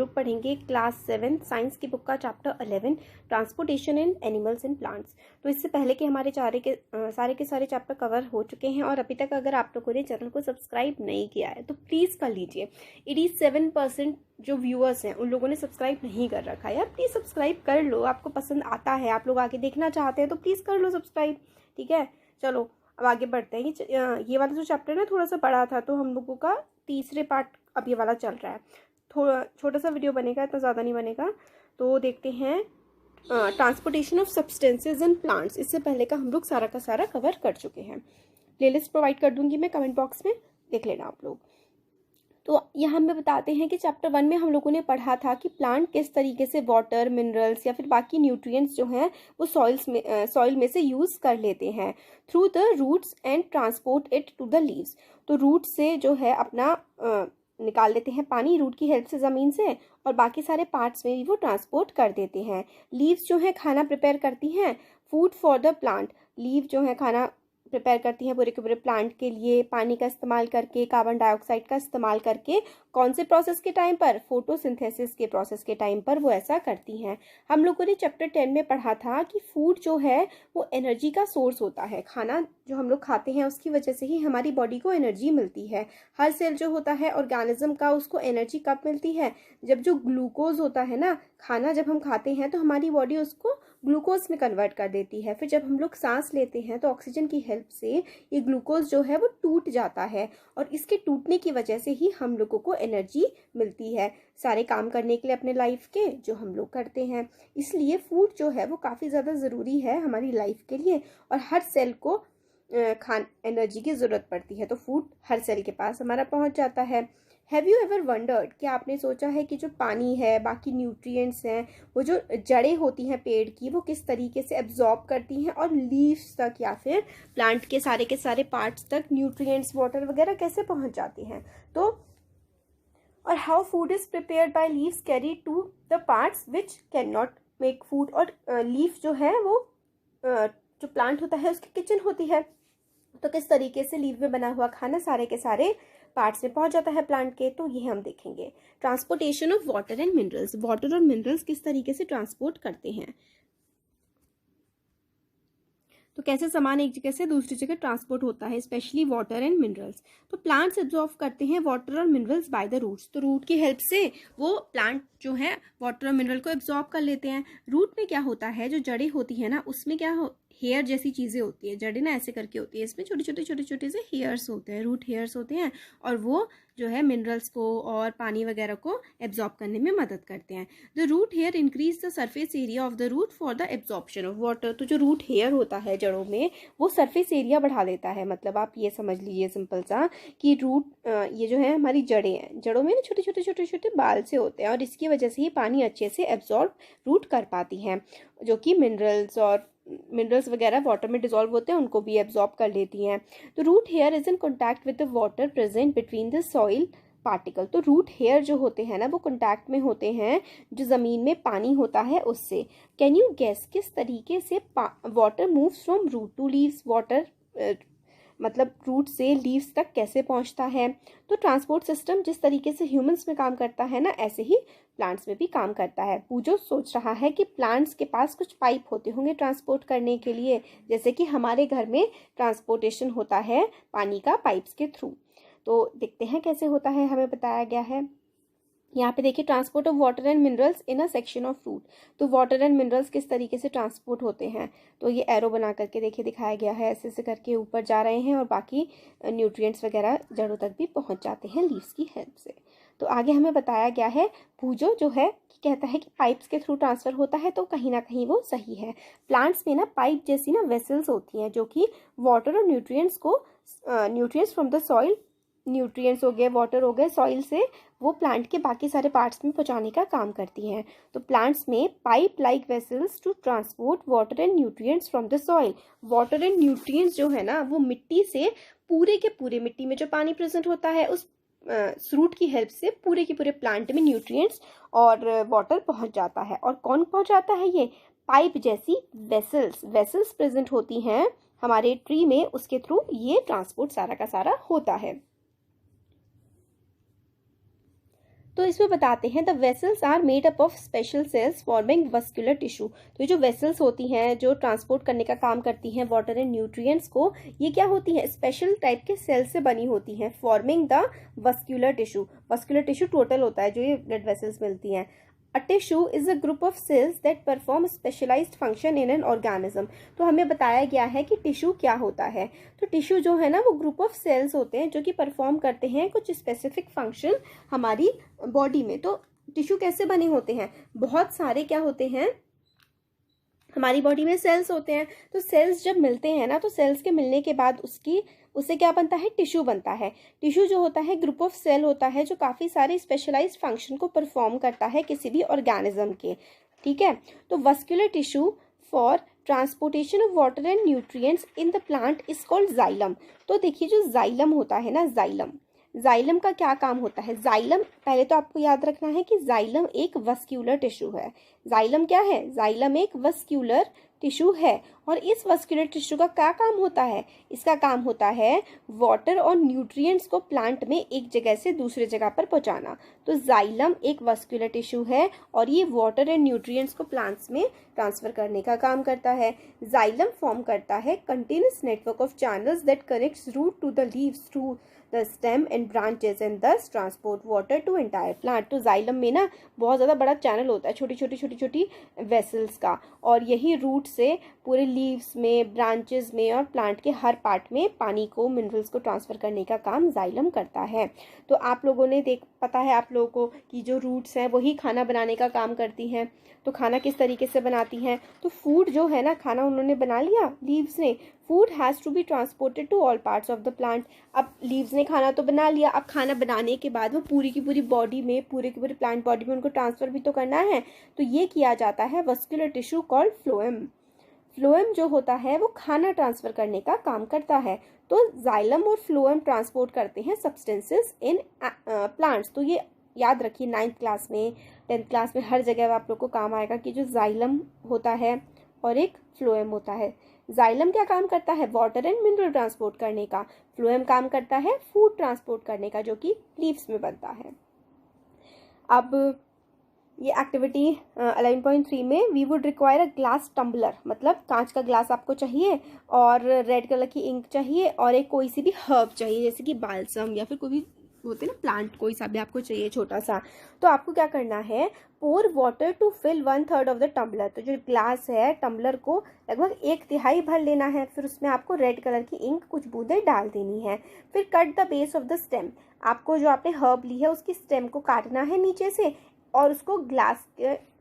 लोग पढ़ेंगे class 7 science की बुक का chapter 11 transportation in animals and plants. तो इससे पहले के हमारे सारे के सारे चैप्टर कवर हो चुके हैं और अभी तक अगर आप लोगों ने चैनल को सब्सक्राइब नहीं किया है तो प्लीज़ कर लीजिए। 87% जो व्यूअर्स हैं उन लोगों ने सब्सक्राइब नहीं कर रखा है। यार प्लीज़ सब्सक्राइब कर लो, आपको पसंद आता है, आप लोग आगे देखना चाहते हैं तो प्लीज़ कर लो सब्सक्राइब। ठीक है, चलो अब आगे बढ़ते हैं। ये वाला जो चैप्टर है ना थोड़ा सा बड़ा था, तो हम लोगों का तीसरे पार्ट अब ये वाला चल रहा है। थोड़ा छोटा सा वीडियो बनेगा, इतना ज़्यादा नहीं बनेगा। तो देखते हैं transportation of substances in plants. इससे पहले का हम लोग सारा का सारा कवर कर चुके हैं। प्लेलिस्ट प्रोवाइड कर दूंगी मैं कमेंट बॉक्स में, देख लेना आप लोग। तो यहाँ हमें बताते हैं कि चैप्टर 1 में हम लोगों ने पढ़ा था कि प्लांट किस तरीके से वाटर, मिनरल्स या फिर बाकी न्यूट्रिएंट्स जो हैं वो सॉइल में से यूज़ कर लेते हैं through the roots and transport it to the leaves. तो रूट से जो है अपना निकाल लेते हैं पानी रूट की हेल्प से ज़मीन से, और बाकी सारे पार्ट्स में भी वो ट्रांसपोर्ट कर देते हैं। लीव्स जो है खाना प्रिपेयर करती हैं, food for the plant. Leave जो है खाना प्रिपेयर करती हैं पूरे के पूरे प्लांट के लिए, पानी का इस्तेमाल करके, कार्बन डाइऑक्साइड का इस्तेमाल करके। कौन से प्रोसेस के टाइम पर? फोटोसिंथेसिस के प्रोसेस के टाइम पर वो ऐसा करती हैं। हम लोगों ने चैप्टर 10 में पढ़ा था कि फूड जो है वो एनर्जी का सोर्स होता है। खाना जो हम लोग खाते हैं उसकी वजह से ही हमारी बॉडी को एनर्जी मिलती है। हर सेल जो होता है ऑर्गेनिज्म का, उसको एनर्जी कब मिलती है? जब जो ग्लूकोज होता है ना, खाना जब हम खाते हैं तो हमारी बॉडी उसको ग्लूकोज में कन्वर्ट कर देती है। फिर जब हम लोग सांस लेते हैं तो ऑक्सीजन की हेल्प से ये ग्लूकोज जो है वो टूट जाता है, और इसके टूटने की वजह से ही हम लोगों को एनर्जी मिलती है सारे काम करने के लिए अपने लाइफ के, जो हम लोग करते हैं। इसलिए फूड जो है वो काफ़ी ज़्यादा ज़रूरी है हमारी लाइफ के लिए, और हर सेल को एनर्जी की ज़रूरत पड़ती है। तो फूड हर सेल के पास हमारा पहुंच जाता है। हैव यू एवर वंडर्ड, क्या आपने सोचा है कि जो पानी है, बाकी न्यूट्रिएंट्स हैं, वो जो जड़ें होती हैं पेड़ की, वो किस तरीके से एब्जॉर्ब करती हैं और लीव्स तक या फिर प्लांट के सारे पार्ट्स तक न्यूट्रिएंट्स, वाटर वगैरह कैसे पहुंच जाती हैं? तो और how food is prepared by leaves carry to the parts which can not make food. और लीफ जो है वो जो प्लांट होता है उसकी किचन होती है, तो किस तरीके से लीफ में बना हुआ खाना सारे के सारे पार्ट्स में पहुंच जाता है प्लांट के, तो ये हम देखेंगे। Transportation of water and minerals, water और मिनरल्स किस तरीके से ट्रांसपोर्ट करते हैं। तो कैसे सामान एक जगह से दूसरी जगह ट्रांसपोर्ट होता है, स्पेशली वाटर एंड मिनरल्स। तो प्लांट्स एब्जॉर्ब करते हैं वाटर और मिनरल्स बाय द रूट्स। तो रूट की हेल्प से वो प्लांट जो है वाटर और मिनरल को एब्जॉर्ब कर लेते हैं। रूट में क्या होता है, जो जड़ें होती है ना, उसमें क्या हेयर जैसी चीज़ें होती है। जड़ें ना ऐसे करके होती है, इसमें छोटे छोटे से हेयर्स होते हैं, रूट हेयर्स होते हैं, और वो जो है मिनरल्स को और पानी वगैरह को एब्जॉर्ब करने में मदद करते हैं। The root hair increase the surface area of the root for the absorption of water. तो जो रूट हेयर होता है जड़ों में, वो सरफेस एरिया बढ़ा देता है। मतलब आप ये समझ लीजिए सिंपल सा कि रूट ये जो है हमारी जड़ें हैं, जड़ों में ना छोटे छोटे बाल से होते हैं, और इसकी वजह से ही पानी अच्छे से एब्जॉर्ब रूट कर पाती हैं, जो कि मिनरल्स वगैरह वाटर में डिजोल्व होते हैं उनको भी एब्जॉर्ब कर लेती हैं। तो root hair is in contact with the water present between the soil particle. तो रूट हेयर जो होते हैं ना वो कॉन्टैक्ट में होते हैं जो ज़मीन में पानी होता है उससे। कैन यू गेस किस तरीके से water moves from root to leaves. Water मतलब रूट से लीव्स तक कैसे पहुंचता है। तो ट्रांसपोर्ट सिस्टम जिस तरीके से ह्यूमंस में काम करता है ना, ऐसे ही प्लांट्स में भी काम करता है। पूजो सोच रहा है कि प्लांट्स के पास कुछ पाइप होते होंगे ट्रांसपोर्ट करने के लिए, जैसे कि हमारे घर में ट्रांसपोर्टेशन होता है पानी का पाइप्स के थ्रू। तो देखते हैं कैसे होता है, हमें बताया गया है। यहाँ पे देखिए transport of water and minerals in a section of fruit. तो वाटर एंड मिनरल्स किस तरीके से ट्रांसपोर्ट होते हैं, तो ये एरो बना करके देखिए दिखाया गया है, ऐसे ऐसे करके ऊपर जा रहे हैं, और बाकी न्यूट्रिएंट्स वगैरह जड़ों तक भी पहुँच जाते हैं लीव्स की हेल्प से। तो आगे हमें बताया गया है भूजो जो है कहता है कि पाइप्स के थ्रू ट्रांसफर होता है, तो कहीं ना कहीं वो सही है। प्लांट्स में ना पाइप जैसी ना वेसल्स होती हैं जो कि वाटर और nutrients from the soil, nutrients हो गए, वाटर हो गए, सॉइल से वो प्लांट के बाकी सारे पार्ट्स में पहुंचाने का काम करती हैं। तो प्लांट्स में pipe like vessels to transport water and nutrients from the soil. Water and nutrients जो है ना वो मिट्टी से पूरे के पूरे, मिट्टी में जो पानी प्रेजेंट होता है उस रूट की हेल्प से पूरे के पूरे प्लांट में न्यूट्रिएंट्स और वाटर पहुंच जाता है। और कौन पहुंचाता है? ये पाइप जैसी वेसल्स प्रेजेंट होती हैं हमारे ट्री में, उसके थ्रू ये ट्रांसपोर्ट सारा का सारा होता है। तो इसमें बताते हैं the vessels are made up of special cells forming vascular tissue. तो ये जो वेसल्स होती हैं जो ट्रांसपोर्ट करने का काम करती हैं वाटर एंड न्यूट्रिएंट्स को, ये क्या होती हैं, स्पेशल टाइप के सेल से बनी होती हैं, forming the vascular tissue. Vascular tissue total होता है जो ये ब्लड वेसल्स मिलती हैं। A tissue is a group of cells that perform specialized function in an organism। तो हमें बताया गया है कि टिश्यू क्या होता है। तो टिश्यू जो है ना वो ग्रुप ऑफ सेल्स होते हैं जो कि परफॉर्म करते हैं कुछ स्पेसिफिक फंक्शन हमारी बॉडी में। तो टिश्यू कैसे बने होते हैं, बहुत सारे क्या होते हैं हमारी बॉडी में सेल्स होते हैं। तो सेल्स जब मिलते हैं ना, तो सेल्स के मिलने के बाद उससे क्या बनता है, टिश्यू बनता है। टिश्यू जो होता है ग्रुप ऑफ सेल होता है जो काफ़ी सारे स्पेशलाइज्ड फंक्शन को परफॉर्म करता है किसी भी ऑर्गेनिज्म के। ठीक है, तो vascular tissue for transportation of water and nutrients in the plant is called xylem. तो देखिए जो जाइलम होता है ना, जाइलम का क्या काम होता है। जाइलम, पहले तो आपको याद रखना है कि जाइलम एक वस्क्यूलर टिश्यू है। जाइलम क्या है, जाइलम एक वस्क्यूलर टिश्यू है। और इस वस्क्यूलर टिश्यू का क्या काम होता है, इसका काम होता है वाटर और न्यूट्रिएंट्स को प्लांट में एक जगह से दूसरे जगह पर पहुंचाना। तो जाइलम एक वस्क्यूलर टिश्यू है और ये वाटर एंड न्यूट्रिएंट्स को प्लांट्स में ट्रांसफर करने का काम करता है। जाइलम फॉर्म करता है continuous network of channels that connects root to the leaves through the stem and branches and thus transport water to entire plant. तो जाइलम में ना बहुत ज़्यादा बड़ा चैनल होता है छोटी छोटी वेसल्स का, और यही रूट से पूरे लीव्स में, ब्रांचेस में और प्लांट के हर पार्ट में पानी को, मिनरल्स को ट्रांसफ़र करने का काम जाइलम करता है। तो आप लोगों ने पता है आप लोगों को कि जो रूट्स हैं वही खाना बनाने का काम करती हैं। तो खाना किस तरीके से बनाती हैं, तो फूड जो है ना, खाना उन्होंने बना लिया लीव्स ने, food has to be transported to all parts of the plant. अब लीव्स ने खाना तो बना लिया, अब खाना बनाने के बाद वो पूरी की पूरी बॉडी में, पूरे की पूरी प्लांट बॉडी में उनको ट्रांसफ़र भी तो करना है। तो ये किया जाता है vascular tissue called phloem. Phloem जो होता है वो खाना ट्रांसफ़र करने का काम करता है। तो जाइलम और फ्लोएम ट्रांसपोर्ट करते हैं सब्सटेंसेस इन प्लांट्स। तो ये याद रखिए 9th क्लास में, 10th क्लास में, हर जगह आप लोग को काम आएगा कि जो जाइलम होता है और एक फ्लोएम होता है। जाइलम क्या काम करता है, वाटर एंड मिनरल ट्रांसपोर्ट करने का। फ्लोएम काम करता है फूड ट्रांसपोर्ट करने का, जो कि लीव्स में बनता है। अब ये एक्टिविटी 11.3 में we would require a glass tumbler, मतलब कांच का ग्लास आपको चाहिए और रेड कलर की इंक चाहिए और एक कोई सी भी हर्ब चाहिए, जैसे कि बालसम या फिर कोई भी होते हैं ना प्लांट, कोई सा भी आपको चाहिए छोटा सा। तो आपको क्या करना है, pour water to fill 1/3 of the tumbler. तो जो ग्लास है, टम्बलर को लगभग 1/3 भर लेना है। फिर उसमें आपको रेड कलर की इंक कुछ बूंदें डाल देनी है। फिर cut the base of the stem, आपको जो आपने हर्ब ली है उसकी स्टेम को काटना है नीचे से और उसको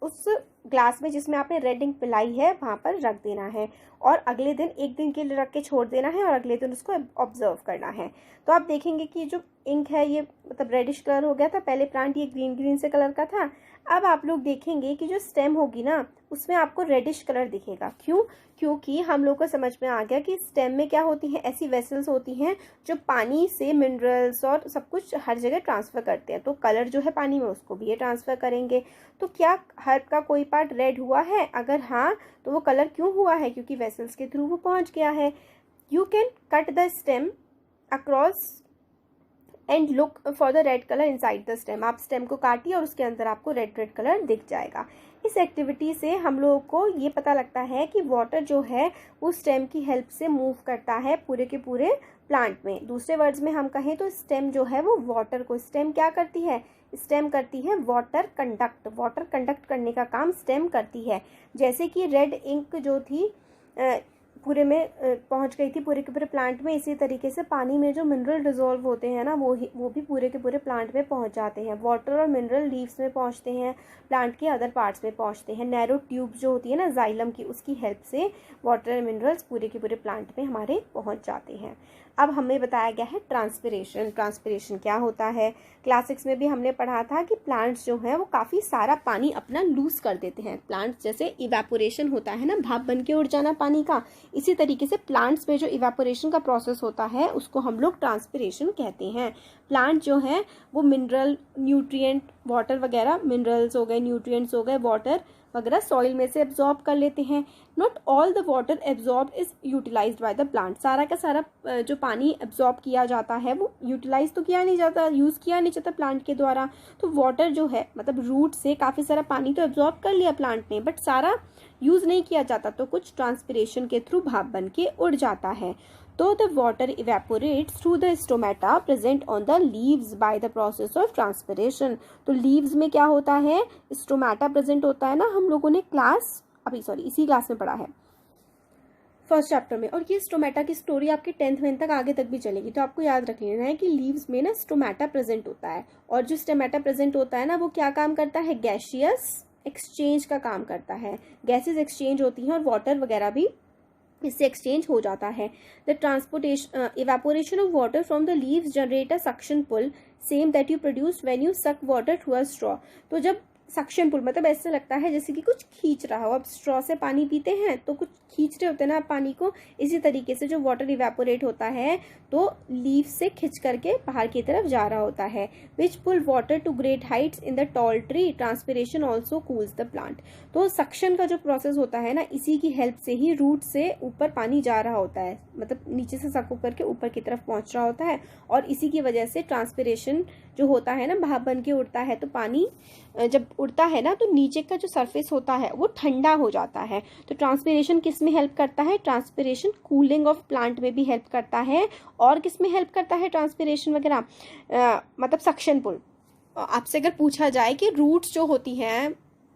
उस ग्लास में जिसमें आपने रेड इंक पिलाई है वहाँ पर रख देना है और अगले दिन, एक दिन के लिए रख के छोड़ देना है और अगले दिन उसको ऑब्जर्व करना है। तो आप देखेंगे कि जो इंक है ये मतलब रेडिश कलर हो गया था, पहले प्लांट ये ग्रीन से कलर का था। अब आप लोग देखेंगे कि जो स्टेम होगी ना उसमें आपको रेडिश कलर दिखेगा। क्यों, क्योंकि हम लोग को समझ में आ गया कि स्टेम में क्या होती हैं, ऐसी वेसल्स होती हैं जो पानी से मिनरल्स और सब कुछ हर जगह ट्रांसफ़र करते हैं। तो कलर जो है पानी में उसको भी ये ट्रांसफ़र करेंगे। तो क्या हर्ब का कोई पार्ट रेड हुआ है, अगर हाँ तो वो कलर क्यों हुआ है, क्योंकि वेसल्स के थ्रू वो पहुंच गया है। You can cut the stem across and look for the red colour inside the stem. आप स्टेम को काटिए और उसके अंदर आपको रेड कलर दिख जाएगा। इस एक्टिविटी से हम लोगों को ये पता लगता है कि वाटर जो है वो स्टेम की हेल्प से मूव करता है पूरे के पूरे प्लांट में। दूसरे वर्ड्स में हम कहें तो स्टेम जो है वो वाटर को, स्टेम क्या करती है, स्टेम करती है वाटर कंडक्ट करने का काम स्टेम करती है। जैसे कि रेड इंक जो थी पूरे में पहुंच गई थी पूरे के पूरे प्लांट में, इसी तरीके से पानी में जो मिनरल डिजोल्व होते हैं ना वो भी पूरे के पूरे प्लांट में पहुंच जाते हैं। वाटर और मिनरल लीव्स में पहुंचते हैं, प्लांट के अदर पार्ट्स में पहुंचते हैं। नैरो ट्यूब जो होती है ना जाइलम की, उसकी हेल्प से वाटर एंड मिनरल्स पूरे के पूरे प्लांट में हमारे पहुंच जाते हैं। अब हमें बताया गया है ट्रांसपिरेशन क्या होता है। क्लास 6 में भी हमने पढ़ा था कि प्लांट्स जो हैं वो काफ़ी सारा पानी अपना लूज कर देते हैं। प्लांट्स जैसे इवेपोरेशन होता है ना, भाप बन के उड़ जाना पानी का, इसी तरीके से प्लांट्स में जो इवेपोरेशन का प्रोसेस होता है उसको हम लोग ट्रांसपिरेशन कहते हैं। प्लांट जो है वो मिनरल, न्यूट्रिएंट वाटर वगैरह, मिनरल्स हो गए, न्यूट्रिएंट्स हो गए, वाटर वगैरह सॉइल में से एब्जॉर्ब कर लेते हैं। Not all the water absorb is utilized by the plant. सारा का सारा जो पानी एब्जॉर्ब किया जाता है वो यूटिलाइज तो किया नहीं जाता, यूज़ किया नहीं जाता प्लांट के द्वारा। तो वाटर जो है मतलब रूट से काफ़ी सारा पानी तो एब्जॉर्ब कर लिया प्लांट ने, बट सारा यूज़ नहीं किया जाता, तो कुछ ट्रांसपिरेशन के थ्रू भाप बन के उड़ जाता है। तो the water evaporates through the stomata present on the leaves by the process of transpiration. तो लीव्स में क्या होता है, स्टोमेटा प्रेजेंट होता है ना, हम लोगों ने इसी क्लास में पढ़ा है फर्स्ट चैप्टर में। और ये स्टोमेटा की स्टोरी आपके 10th में तक आगे तक भी चलेगी, तो आपको याद रख लेना है कि लीव्स में ना स्टोमेटा प्रेजेंट होता है। और जो स्टोमेटा प्रेजेंट होता है ना वो क्या काम करता है, गैसियस एक्सचेंज का काम करता है। गैसेस एक्सचेंज होती हैं और वाटर वगैरह भी इससे एक्सचेंज हो जाता है। The transportation evaporation of water from the leaves generate a suction pull same that you produce when you suck water through a straw. तो जब सक्शन पुल मतलब ऐसा लगता है जैसे कि कुछ खींच रहा हो, अब स्ट्रॉ से पानी पीते हैं तो कुछ खींच रहे होते हैं ना आप पानी को, इसी तरीके से जो वाटर इवेपोरेट होता है तो लीव से खिंच करके बाहर की तरफ जा रहा होता है। Which pull water to great heights in the tall tree, transpiration also cools the plant. तो सक्शन का जो प्रोसेस होता है ना, इसी की हेल्प से ही रूट से ऊपर पानी जा रहा होता है, मतलब नीचे से सक करके ऊपर की तरफ पहुंच रहा होता है। और इसी की वजह से ट्रांसपिरेशन जो होता है ना, भाप बन के उड़ता है, तो पानी जब उड़ता है ना तो नीचे का जो सरफेस होता है वो ठंडा हो जाता है। तो ट्रांसपिरेशन किस में हेल्प करता है, ट्रांसपिरेशन कूलिंग ऑफ प्लांट में भी हेल्प करता है। और किस में हेल्प करता है ट्रांसपिरेशन वगैरह, मतलब सक्शन पुल। आपसे अगर पूछा जाए कि रूट्स जो होती हैं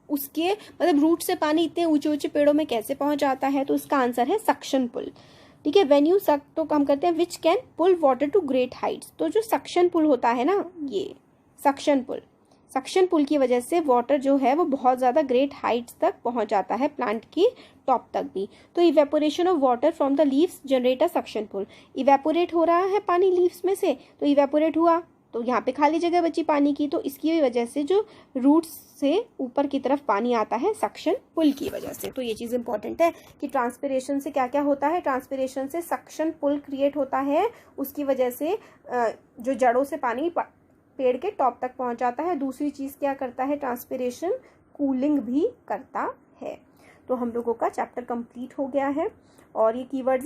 उसके मतलब रूट से पानी इतने ऊंचे ऊंचे पेड़ों में कैसे पहुंच जाता है, तो उसका आंसर है सक्शन पुल। ठीक है, वेन यू सक तो हम करते हैं which can pull water to great heights. तो जो सक्शन पुल होता है ना, ये सक्शन पुल की वजह से वाटर जो है वो बहुत ज़्यादा ग्रेट हाइट्स तक पहुंच जाता है, प्लांट की टॉप तक भी। तो evaporation of water from the leaves generate a suction pull. Evaporate हो रहा है पानी लीव्स में से, तो इवेपोरेट हुआ तो यहाँ पे खाली जगह बची पानी की, तो इसकी वजह से जो रूट्स से ऊपर की तरफ पानी आता है सक्शन पुल की वजह से। तो ये चीज़ इंपॉर्टेंट है कि ट्रांसपिरेशन से क्या क्या होता है, ट्रांसपिरेशन से सक्शन पुल क्रिएट होता है, उसकी वजह से जो जड़ों से पानी पेड़ के टॉप तक पहुंच जाता है। दूसरी चीज़ क्या करता है, ट्रांसपिरेशन कूलिंग भी करता है। तो हम लोगों का चैप्टर कंप्लीट हो गया है और ये कीवर्ड्स